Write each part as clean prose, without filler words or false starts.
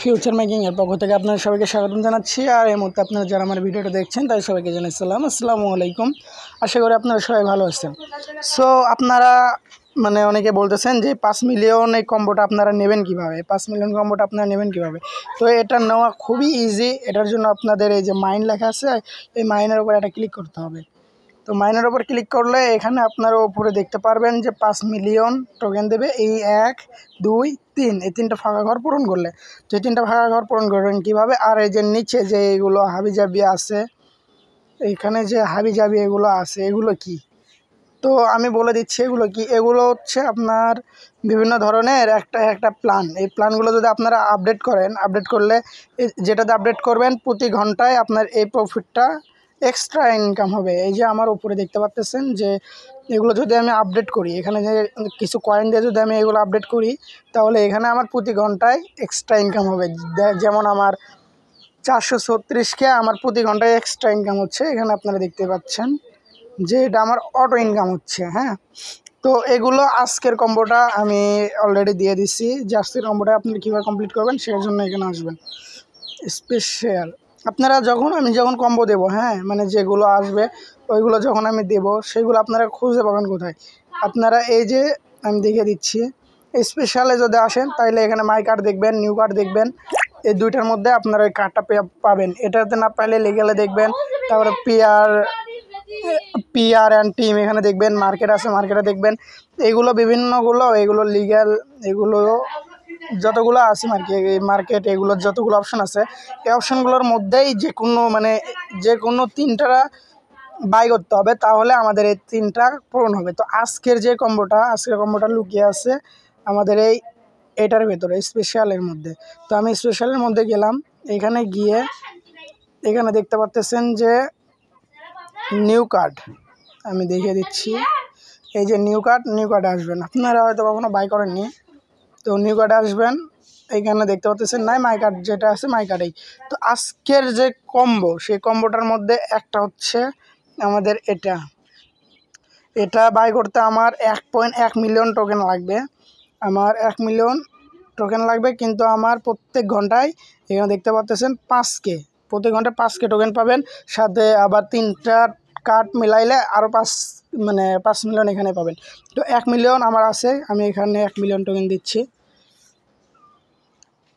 Future making এর পক্ষ থেকে আপনাদের সবাইকে স্বাগতম জানাচ্ছি। আর এই মুহূর্তে আপনারা যারা আমার ভিডিওটা দেখছেন তাই সবাইকে জানাই আসসালামু আলাইকুম। আশা করি আপনারা সবাই ভালো আছেন। সো আপনারা অনেকে বলতেছেন যে 5 মিলিয়ন এই কম্বোটা আপনারা নেবেন কীভাবে, 5 মিলিয়ন কম্বোটা আপনারা নেবেন কীভাবে। তো এটা নেওয়া খুবই ইজি। এটার জন্য আপনাদের এই যে মাইন লেখা আছে, এই মাইনের উপর একটা ক্লিক করতে হবে। তো মাইনের ওপর ক্লিক করলে এখানে আপনারা উপরে দেখতে পারবেন যে 5 মিলিয়ন টোকেন দেবে। এই 1 2 3 এই 3টা ফাঁকা ঘর পূরণ করলে, তো এই 3টা ফাঁকা ঘর পূরণ করবেন কীভাবে। আর এই যে নিচে যে এগুলো হাবিজাবি আছে, এইখানে যে হাবিজাবি এগুলো আছে, এগুলো কি তো আমি বলে দিচ্ছি এগুলো কি। এগুলো হচ্ছে আপনার বিভিন্ন ধরনের একটা প্ল্যান। এই প্ল্যানগুলো যদি আপনারা আপডেট করেন, আপডেট করলে যেটাতে আপডেট করবেন প্রতি ঘন্টায় আপনার এই প্রফিটটা এক্সট্রা ইনকাম হবে। এই যে আমার উপরে দেখতে পাচ্ছেন যে এগুলো যদি আমি আপডেট করি, এখানে যে কিছু কয়েন দিয়ে যদি আমি এগুলো আপডেট করি, তাহলে এখানে আমার প্রতি ঘন্টায় এক্সট্রা ইনকাম হবে। যেমন আমার 436কে আমার প্রতি ঘন্টায় এক্সট্রা ইনকাম হচ্ছে। এখানে আপনারা দেখতে পাচ্ছেন যে এটা আমার অটো ইনকাম হচ্ছে। হ্যাঁ, তো এগুলো আজকের কম্বোটা আমি অলরেডি দিয়ে দিচ্ছি। যে আজকের কম্বোটা আপনারা কীভাবে কমপ্লিট করবেন সেটার জন্য এখানে আসবেন স্পেশাল। আপনারা আমি যখন কম্বো দেবো, হ্যাঁ যেগুলো আসবে ওইগুলো যখন আমি দেব, সেগুলো আপনারা খুঁজে পাবেন কোথায়। আপনারা এই যে আমি দেখে দিচ্ছি, স্পেশালে যদি আসেন তাহলে এখানে মাই কার্ড দেখবেন, নিউ কার্ড দেখবেন। এই দুইটার মধ্যে আপনারা ওই কার্ডটা পাবেন। এটাতে না পাইলে লিগেলে দেখবেন, তারপরে পিআর অ্যান্ড টিম এখানে দেখবেন, মার্কেট আছে মার্কেটে দেখবেন। এগুলো বিভিন্নগুলো, এগুলো লিগ্যাল, এগুলো যতগুলো আছে মার্কেট এগুলোর যতগুলো অপশন আছে, এই অপশনগুলোর মধ্যেই যে কোনো 3টা বাই করতে হবে, তাহলে আমাদের এই 3টা পূরণ হবে। তো আজকের কম্বোটা লুকিয়ে আছে আমাদের এটার ভেতরে, স্পেশালের মধ্যে। তো আমি স্পেশালের মধ্যে গেলাম। এখানে গিয়ে এখানে দেখতে পাচ্ছেন যে নিউ কার্ড আমি দেখিয়ে দিচ্ছি। এই যে নিউ কার্ডে আসবেন। আপনারা হয়তো কখনো বাই করেননি, তো নিউ কার্ডে আসবেন। এইখানে দেখতে পাচ্ছেন নাই মাই কার্ড যেটা আছে, মাই কার্ডেই। তো আজকের যে কম্বো, সেই কম্বোটার মধ্যে একটা হচ্ছে আমাদের এটা বাই করতে আমার 1.1 মিলিয়ন টোকেন লাগবে। আমার 1 মিলিয়ন টোকেন লাগবে, কিন্তু আমার প্রত্যেক ঘন্টায় এখানে দেখতে পাচ্ছেন 5K, প্রতি ঘন্টায় 5K টোকেন পাবেন। সাথে আবার 3টা কার্ড মিলাইলে আরও 5 মিলিয়ন এখানে পাবেন। তো 1 মিলিয়ন আমার আছে, আমি এখানে 1 মিলিয়ন টোকেন দিচ্ছি।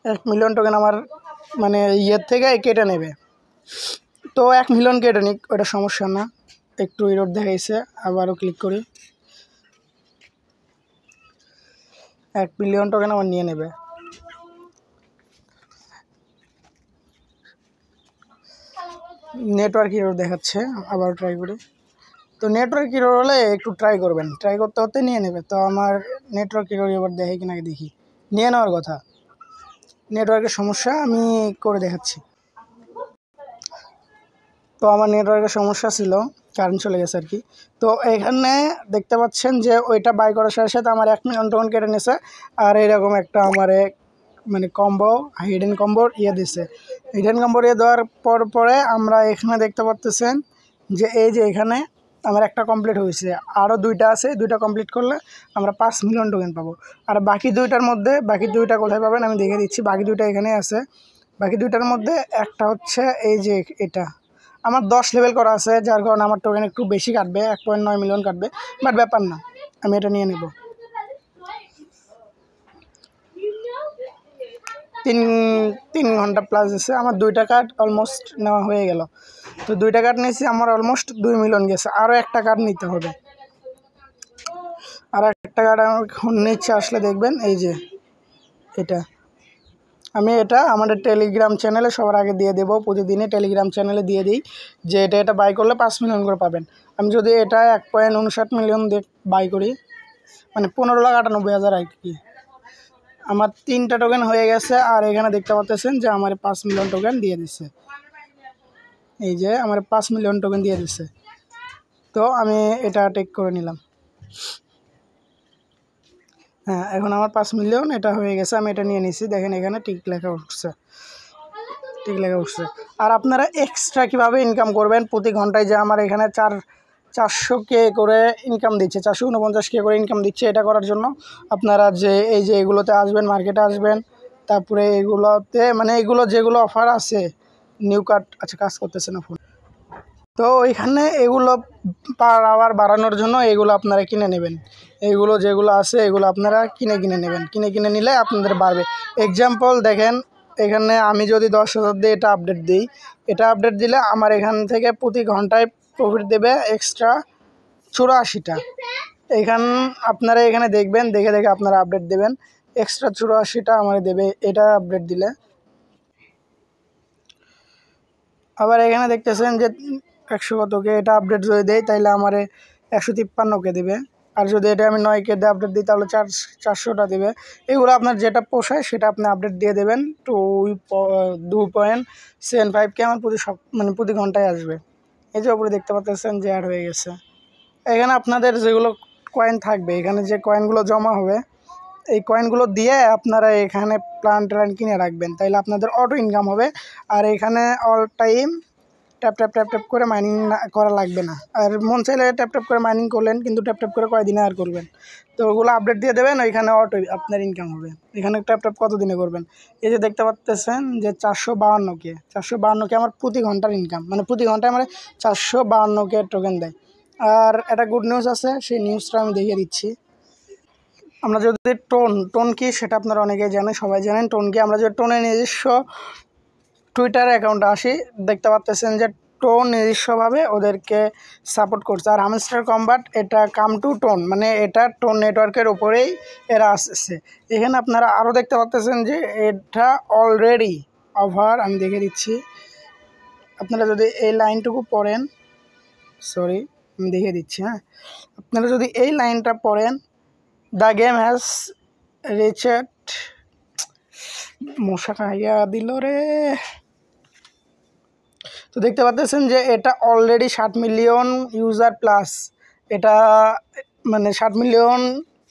1 মিলিয়ন টোকেন আমার ইয়ের থেকে কেটে নেবে। তো 1 মিলিয়ন কেটে নিক, ওটা সমস্যা না। একটু এরর দেখাইছে, আবারও ক্লিক করি। 1 মিলিয়ন টোকেন আমার নিয়ে নেবে। নেটওয়ার্ক এরর দেখাচ্ছে, আবার ট্রাই করি। তো নেটওয়ার্ক এরর হলে একটু ট্রাই করবেন, ট্রাই করতে করতে নিয়ে নেবে। তো আমার নেটওয়ার্ক এরর এবার দেখে কিনা দেখি, নিয়ে নেওয়ার কথা। নেটওয়ার্কের সমস্যা, আমি করে দেখাচ্ছি। তো আমার নেটওয়ার্কের সমস্যা ছিল, কারেন্ট চলে গেছে আর কি। তো এখানে দেখতে পাচ্ছেন যে ওইটা বাই করার সাথে সাথে আমার 1 মিলিয়ন টোকেন কেটে নিয়েছে। আর এরকম একটা আমার কম্বো, হিডেন কম্বোর দিছে। হিডেন কম্বোর দেওয়ার পরে আমরা এখানে দেখতে পাচ্ছেন যে এই যে এখানে আমার একটা কমপ্লিট হয়েছে, আরও 2টা আছে। 2টা কমপ্লিট করলে আমরা 5 মিলিয়ন টোকেন পাবো। আর বাকি 2টার মধ্যে, বাকি 2টা কোথায় পাবেন আমি দেখে দিচ্ছি। বাকি 2টা এখানে আছে। বাকি 2টার মধ্যে একটা হচ্ছে এই যে এটা আমার 10 লেভেল করা আছে, যার কারণে আমার টোকেন একটু বেশি কাটবে, 1.9 মিলিয়ন কাটবে। বাট ব্যাপার না, আমি এটা নিয়ে নেব। 3 ঘন্টা প্লাস আছে আমার। 2টা কার্ড অলমোস্ট নেওয়া হয়ে গেল। তো 2টা কার্ড নিয়েছি, আমার অলমোস্ট 2 মিলিয়ন গেছে। আরও একটা কার্ড নিতে হবে। আর একটা কার্ড আমার নিচ্ছে, আসলে দেখবেন এই যে এটা। আমি এটা আমাদের টেলিগ্রাম চ্যানেলে সবার আগে দিয়ে দেবো। প্রতিদিনই টেলিগ্রাম চ্যানেলে দিয়ে দিই যে এটা বাই করলে 5 মিলিয়ন করে পাবেন। আমি যদি এটা 1.59 মিলিয়ন দিয়ে বাই করি, 15,98,000 আর কি, আমার 3টা টোকেন হয়ে গেছে। আর এখানে দেখতে পাচ্ছেন যে আমার 5 মিলিয়ন টোকেন দিয়ে দিচ্ছে। এই যে আমার 5 মিলিয়ন টোকেন দিয়ে দিচ্ছে। তো আমি এটা টেক করে নিলাম। হ্যাঁ, এখন আমার 5 মিলিয়ন এটা হয়ে গেছে, আমি এটা নিয়ে নিছি। দেখেন এখানে টিক লেখা উঠছে। আর আপনারা এক্সট্রা কীভাবে ইনকাম করবেন প্রতি ঘন্টায়, যে আমার এখানে 400K করে ইনকাম দিচ্ছে, 449K করে ইনকাম দিচ্ছে। এটা করার জন্য আপনারা এই যে এগুলোতে আসবেন, মার্কেটে আসবেন। তারপরে এগুলোতে মানে এগুলো যেগুলো অফার আছে নিউ কার্ড আচ্ছা কাজ করতেছে না ফোন, তো ওইখানে এগুলো পার আওয়ার বাড়ানোর জন্য এগুলো আপনারা কিনে নেবেন। এইগুলো যেগুলো আছে এগুলো আপনারা কিনে নেবেন, কিনে নিলে আপনাদের বাড়বে। এক্সাম্পল দেখেন, এখানে আমি যদি 10,000 দিয়ে এটা আপডেট দিই, এটা আপডেট দিলে আমার এখান থেকে প্রতি ঘন্টায় প্রফিট দেবে এক্সট্রা 84টা। আপনারা এখানে দেখবেন, দেখে আপনারা আপডেট দেবেন, এক্সট্রা 84টা আমার দেবে এটা আপডেট দিলে। আবার এখানে দেখতেছেন যে 100 কতকে এটা আপডেট যদি দেয় তাহলে আমার 153কে দেবে। আর যদি এটা আমি 9K দিয়ে আপডেট দিই তাহলে 400টা দেবে। এগুলো আপনার যেটা পোষায় সেটা আপনি আপডেট দিয়ে দেবেন। 2.75K আমার প্রতি ঘন্টায় আসবে। এই যে উপরে দেখতে পাচ্ছেন যে অ্যাড হয়ে গেছে। এখানে আপনাদের যেগুলো কয়েন থাকবে, এখানে যে কয়েনগুলো জমা হবে, এই কয়েনগুলো দিয়ে আপনারা এখানে প্ল্যান কিনে রাখবেন, তাইলে আপনাদের অটো ইনকাম হবে। আর এখানে অল টাইম ট্যাপ করে মাইনিং করা লাগবে না। আর মন চাইলে ট্যাপ করে মাইনিং করলেন, কিন্তু ট্যাপ করে কয়দিনে আর করবেন। তো ওগুলো আপডেট দিয়ে দেবেন, ওইখানে অটো আপনার ইনকাম হবে। এখানে ট্যাপ কতদিনে করবেন, এই যে দেখতে পাচ্ছেন যে 452K আমার প্রতি ঘন্টার ইনকাম, মানে প্রতি ঘন্টায় আমার 452K টোকেন দেয়। আর একটা গুড নিউজ আছে, সেই নিউজটা আমি দেখিয়ে দিচ্ছি। আমরা যদি টোন কি সেটা আপনারা অনেকেই জানেন, সবাই জানেন টোন কি। আমরা যদি টোনের নিজস্ব টুইটার অ্যাকাউন্টে আসি, দেখতে পাচ্ছেন যে টোন নিজস্বভাবে ওদেরকে সাপোর্ট করছে। আর হামস্টার কম্বাট এটা কাম টু টোন, মানে এটা টোন নেটওয়ার্কের ওপরেই এরা আসছে। এখানে আপনারা আরও দেখতে পাচ্ছেন যে এটা অলরেডি ওভার, আমি দেখে দিচ্ছি। আপনারা যদি এই লাইনটুকু পড়েন, সরি আমি দেখে দিচ্ছি, হ্যাঁ, আপনারা যদি এই লাইনটা পড়েন, দ্য গেম হ্যাজ রিচড, মশা খাইয়া দিল রে। তো দেখতে পাচ্ছেন যে এটা অলরেডি 60 মিলিয়ন ইউজার প্লাস, এটা মানে 60 মিলিয়ন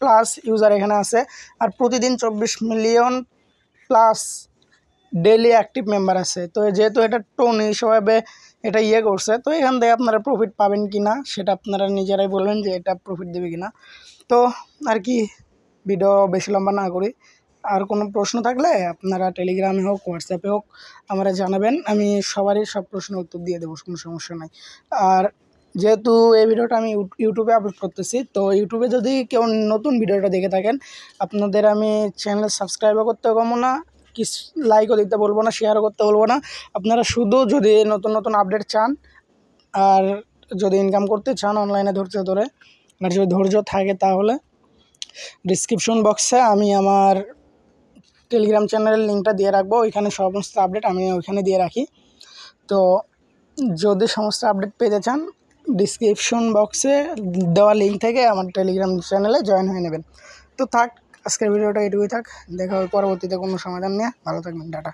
প্লাস ইউজার এখানে আছে। আর প্রতিদিন 24 million plus daily active member আছে। তো যেহেতু এটা টোন হিসেবে এটা করছে, তো এখান থেকে আপনারা প্রফিট পাবেন কি না সেটা আপনারা নিজেরাই বলবেন যে এটা প্রফিট দেবে কি না। তো আর কি, ভিডিও বেশি লম্বা না করি। আর কোনো প্রশ্ন থাকলে আপনারা টেলিগ্রামে হোক হোয়াটসঅ্যাপে হোক আমরা জানাবেন, আমি সবারই সব প্রশ্নের উত্তর দিয়ে দেবো, কোনো সমস্যা নাই। আর যেহেতু এই ভিডিওটা আমি ইউটিউবে আপলোড করতেছি, তো ইউটিউবে যদি কেউ নতুন ভিডিওটা দেখে থাকেন, আপনাদের আমি চ্যানেল সাবস্ক্রাইবও করতে বলবো না, কি লাইকও দিতে বলবো না, শেয়ারও করতে বলবো না। আপনারা শুধু যদি নতুন আপডেট চান আর যদি ইনকাম করতে চান অনলাইনে ধৈর্য ধরে, আর যদি ধৈর্য থাকে তাহলে ডিসক্রিপশন বক্সে আমি আমার টেলিগ্রাম চ্যানেলের লিঙ্কটা দিয়ে রাখবো। ওইখানে সমস্ত আপডেট আমি ওইখানে দিয়ে রাখি। তো যদি সমস্ত আপডেট পেতে চান ডিসক্রিপশন বক্সে দেওয়া লিঙ্ক থেকে আমার টেলিগ্রাম চ্যানেলে জয়েন হয়ে নেবেন। তো থাক, আজকের ভিডিওটা এটুকুই থাক, দেখা হবে পরবর্তীতে কোনো সমাধান নিয়ে। ভালো থাকবেন, টাটা।